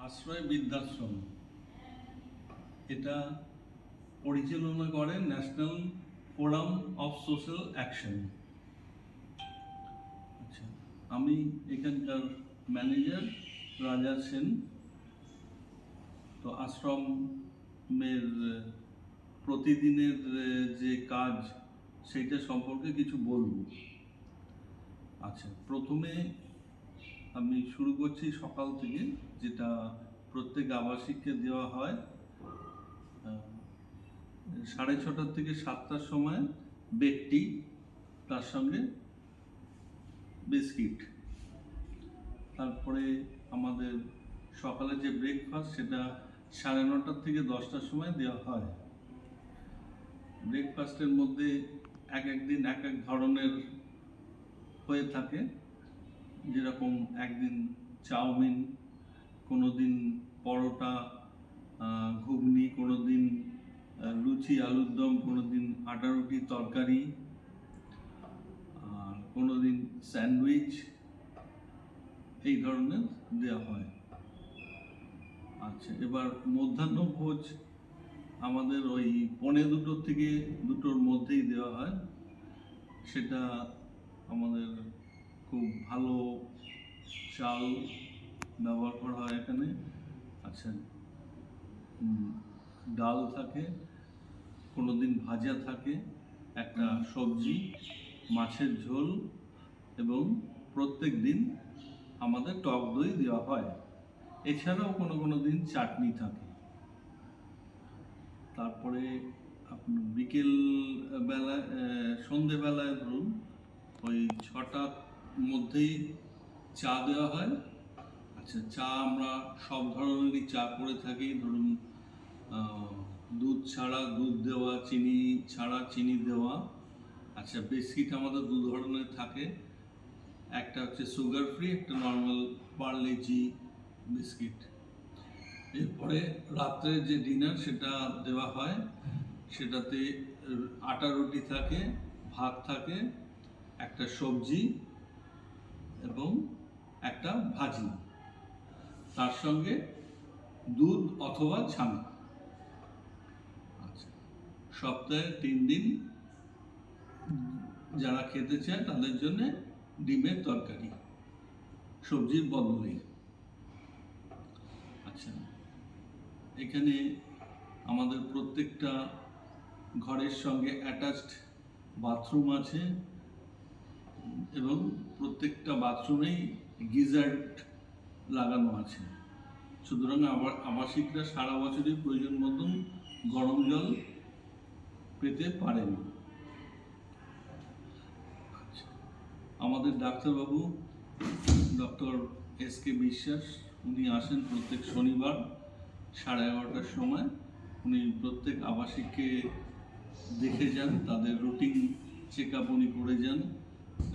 আশ্রয় বৃদ্ধাশ্রম এটা পরিচালনা করেন national forum of social action. আচ্ছা, আমি এখানকার ম্যানেজার রাজা সেন। তো আশ্রমের প্রতিদিনের যে কাজ সেইটা সম্পর্কে কিছু বলবো। আচ্ছা, প্রথমে আমি শুরু করছি সকাল থেকে, যেটা প্রত্যেক আবাসিককে দেওয়া হয় 6:30 থেকে 7টার সময় বেডটি, তার সঙ্গে বিস্কিট। তারপরে আমাদের সকালে যে ব্রেকফাস্ট সেটা 9:30 থেকে 10টার সময় দেওয়া হয়। ব্রেকফাস্টের মধ্যে এক একদিন এক এক ধরনের হয়ে থাকে, যেরকম একদিন চাউমিন, কোনো দিন পরোটা, ঘুগনি, কোনো দিন লুচি আলুর দম, কোনো দিন আটা রুটি তরকারি, আর কোনো দিন স্যান্ডউইচ, এই ধরনের দেওয়া হয়। আচ্ছা, এবার মধ্যাহ্ন ভোজ আমাদের ওই 1:45 থেকে 2টোর মধ্যেই দেওয়া হয়। সেটা আমাদের খুব ভালো চাল ব্যবহার করা হয় এখানে। আচ্ছা, ডাল থাকে, কোনো দিন ভাজা থাকে, একটা সবজি, মাছের ঝোল, এবং প্রত্যেক দিন আমাদের টক দই দেওয়া হয়। এছাড়াও কোনো দিন চাটনি থাকে। তারপরে বিকেল বেলায়, সন্ধেবেলায় ধরুন ওই 6টার মধ্যেই চা দেওয়া হয়। আচ্ছা, চা আমরা সব ধরনেরই চা করে থাকি। ধরুন দুধ ছাড়া দুধ দেওয়া, চিনি ছাড়া চিনি দেওয়া। আচ্ছা, বিস্কিট আমাদের 2 ধরনের থাকে, একটা হচ্ছে সুগার ফ্রি, একটা নর্মাল পার্লে-জি বিস্কিট। এরপরে রাত্রে যে ডিনার সেটা দেওয়া হয়, সেটাতে আটা রুটি থাকে, ভাত থাকে, একটা সবজি এবং একটা ভাজি, তার সঙ্গে দুধ অথবা ছানা। আচ্ছা, সপ্তাহে 3 দিন যারা খেতে চায় তাদের জন্য ডিমের তরকারি সবজির বদলে। আচ্ছা, এখানে আমাদের প্রত্যেকটা ঘরের সঙ্গে অ্যাটাচড বাথরুম আছে, এবং প্রত্যেকটা বাথরুমেই গিজার লাগানো আছে। সুতরাং আবাসিকরা সারা বছরই প্রয়োজন মতন গরম জল পেতে পারেন। আমাদের ডাক্তারবাবু ডক্টর এস.কে. বিশ্বাস, উনি আসেন প্রত্যেক শনিবার 11:30টার সময়। উনি প্রত্যেক আবাসিককে দেখে যান, তাদের রুটিন চেক আপ উনি করে যান,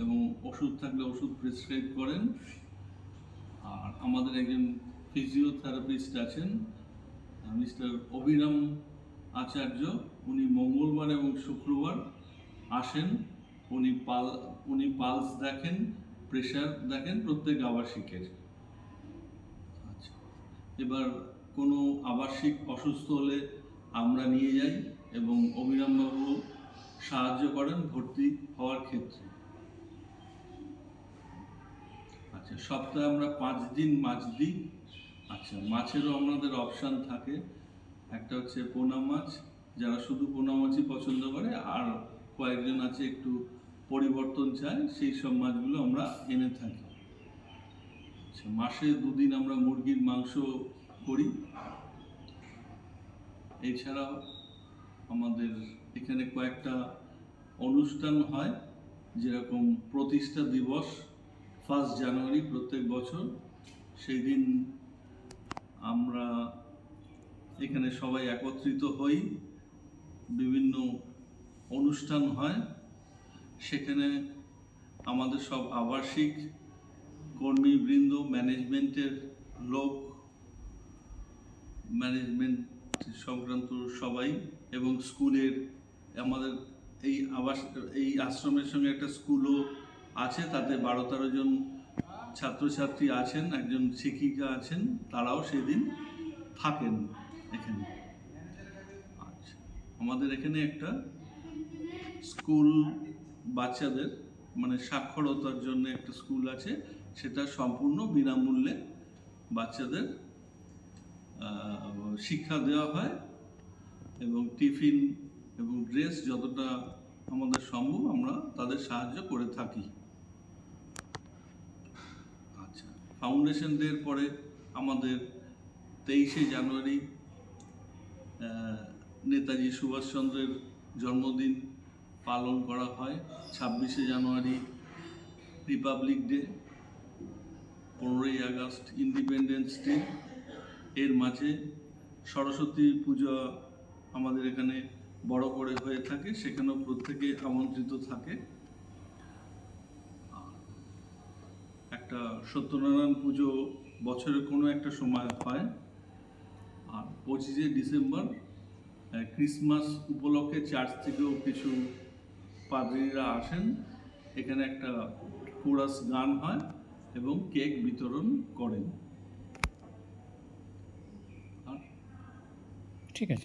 এবং ওষুধ থাকলে ওষুধ প্রেসক্রাইব করেন। আর আমাদের একজন ফিজিওথেরাপিস্ট আছেন, মিস্টার অভিরাম আচার্য। উনি মঙ্গলবার এবং শুক্রবার আসেন। উনি পালস দেখেন, প্রেশার দেখেন প্রত্যেক আবাসিকের। আচ্ছা, এবার কোনো আবাসিক অসুস্থ হলে আমরা নিয়ে যাই, এবং অভিরামবাবু সাহায্য করেন ভর্তি হওয়ার ক্ষেত্রে। আচ্ছা, সপ্তাহে আমরা 5 দিন মাছ দিই। আচ্ছা, মাছেরও আমাদের অপশান থাকে, একটা হচ্ছে পোনা মাছ, যারা শুধু পোনা মাছই পছন্দ করে, আর কয়েকজন আছে একটু পরিবর্তন চায়, সেই সব মাছগুলো আমরা এনে থাকি। আচ্ছা, মাসে 2 দিন আমরা মুরগির মাংস করি। এছাড়াও আমাদের এখানে কয়েকটা অনুষ্ঠান হয়, যেরকম প্রতিষ্ঠা দিবস 1 জানুয়ারি প্রত্যেক বছর। সেই দিন আমরা এখানে সবাই একত্রিত হই, বিভিন্ন অনুষ্ঠান হয়। সেখানে আমাদের সব আবাসিক কর্মীবৃন্দ, ম্যানেজমেন্টের লোক, ম্যানেজমেন্ট সংক্রান্ত সবাই, এবং স্কুলের, আমাদের এই আশ্রমের সঙ্গে একটা স্কুলও আছে, তাতে 12-13 জন ছাত্রছাত্রী আছেন, একজন শিক্ষিকা আছেন, তারাও সেদিন থাকেন এখানে। আচ্ছা, আমাদের এখানে একটা স্কুল বাচ্চাদের মানে সাক্ষরতার জন্য একটা স্কুল আছে, সেটা সম্পূর্ণ বিনামূল্যে বাচ্চাদের শিক্ষা দেওয়া হয় এবং টিফিন এবং ড্রেস যতটা আমাদের সম্ভব আমরা তাদের সাহায্য করে থাকি। আচ্ছা, ফাউন্ডেশন ডের পরে আমাদের 23শে জানুয়ারি নেতাজি সুভাষচন্দ্রের জন্মদিন পালন করা হয়। 26শে জানুয়ারি রিপাবলিক ডে, 15ই আগস্ট ইন্ডিপেন্ডেন্স ডে। এর মাঝে সরস্বতী পূজা আমাদের এখানে বড় করে হয়ে থাকে, সেখানেও প্রত্যেকে আমন্ত্রিত থাকে। একটা সত্যনারায়ণ পুজো বছরে কোনো একটা সময় হয়। আর 25শে ডিসেম্বর ক্রিসমাস উপলক্ষে চার্চ থেকেও কিছু পাদ্রীরা আসেন, এখানে একটা কোরাস গান হয় এবং কেক বিতরণ করেন। ঠিক আছে।